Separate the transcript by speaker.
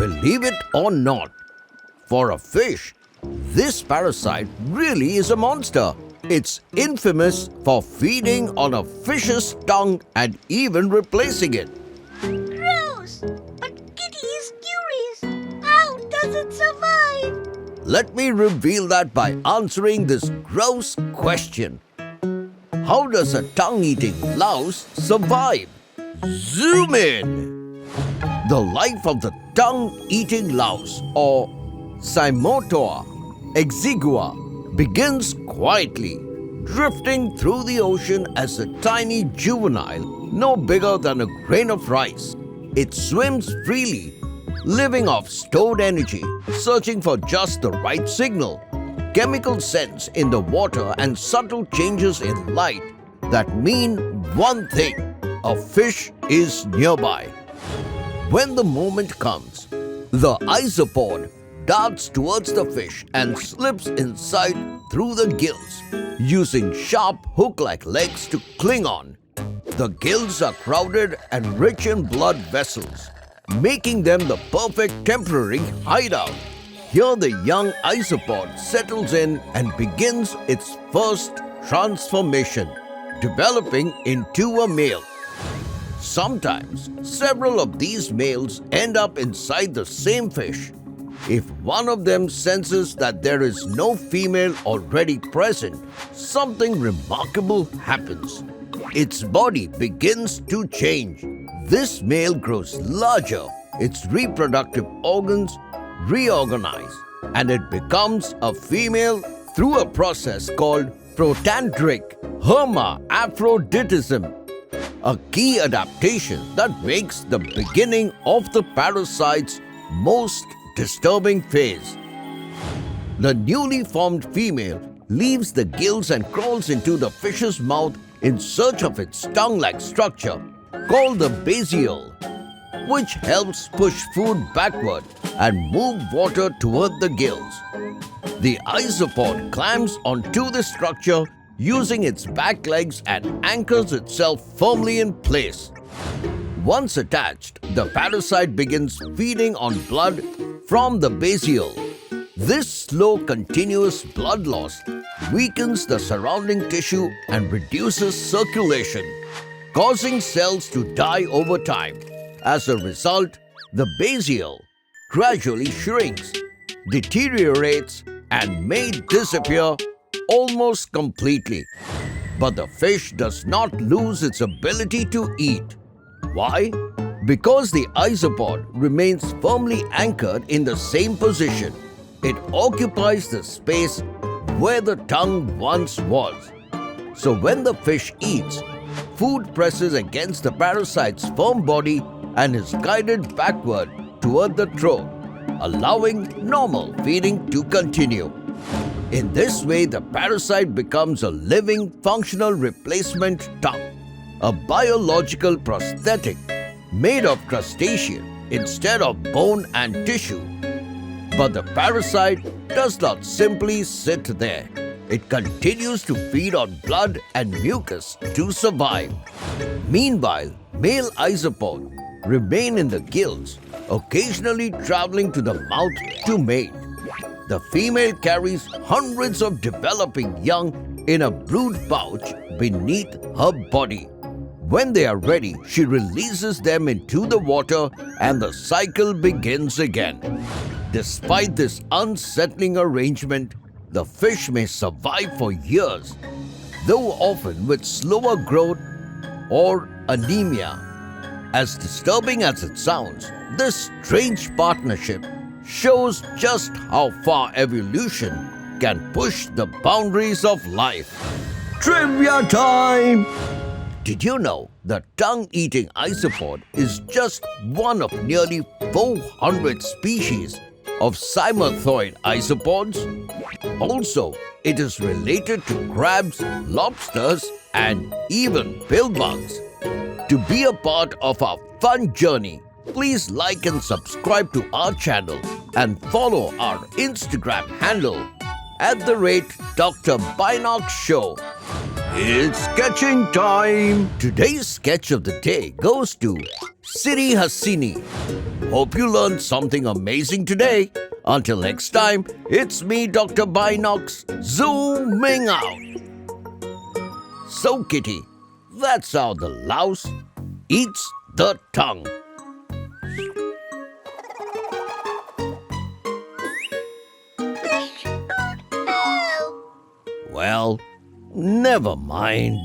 Speaker 1: Believe it or not, for a fish, this parasite really is a monster. It's infamous for feeding on a fish's tongue and even replacing it.
Speaker 2: Gross! But Kitty is curious. How does it survive?
Speaker 1: Let me reveal that by answering this gross question. How does a tongue-eating louse survive? Zoom in! The life of the tongue-eating louse, or Cymothoa Exigua, begins quietly, drifting through the ocean as a tiny juvenile no bigger than a grain of rice. It swims freely, living off stored energy, searching for just the right signal. Chemical scents in the water and subtle changes in light that mean one thing: a fish is nearby. When the moment comes, the isopod darts towards the fish and slips inside through the gills, using sharp hook-like legs to cling on. The gills are crowded and rich in blood vessels, making them the perfect temporary hideout. Here the young isopod settles in and begins its first transformation, developing into a male. Sometimes, several of these males end up inside the same fish. If one of them senses that there is no female already present, something remarkable happens. Its body begins to change. This male grows larger, its reproductive organs reorganize, and it becomes a female through a process called protandric hermaphroditism, a key adaptation that makes the beginning of the parasite's most disturbing phase. The newly formed female leaves the gills and crawls into the fish's mouth in search of its tongue-like structure called the basiole, which helps push food backward and move water toward the gills. The isopod climbs onto the structure using its back legs and anchors itself firmly in place. Once attached, the parasite begins feeding on blood from the basiole. This slow, continuous blood loss weakens the surrounding tissue and reduces circulation, causing cells to die over time. As a result, the basiole gradually shrinks, deteriorates, and may disappear almost completely. But the fish does not lose its ability to eat. Why? Because the isopod remains firmly anchored in the same position. It occupies the space where the tongue once was. So when the fish eats, food presses against the parasite's firm body and is guided backward toward the throat, allowing normal feeding to continue. In this way, the parasite becomes a living, functional replacement tongue, a biological prosthetic made of crustacean instead of bone and tissue. But the parasite does not simply sit there. It continues to feed on blood and mucus to survive. Meanwhile, male isopods remain in the gills, occasionally traveling to the mouth to mate. The female carries hundreds of developing young in a brood pouch beneath her body. When they are ready, she releases them into the water and the cycle begins again. Despite this unsettling arrangement, the fish may survive for years, though often with slower growth or anemia. As disturbing as it sounds, this strange partnership shows just how far evolution can push the boundaries of life. Trivia time! Did you know the tongue-eating isopod is just one of nearly 400 species of cymothoid isopods? Also, it is related to crabs, lobsters, and even billbugs. To be a part of our fun journey, please like and subscribe to our channel and follow our Instagram handle @Dr Binocs Show. It's sketching time! Today's sketch of the day goes to Siri Hasini. Hope you learned something amazing today. Until next time, it's me, Dr. Binocs, zooming out. So, Kitty, that's how the louse eats the tongue.
Speaker 2: No.
Speaker 1: Well, never mind.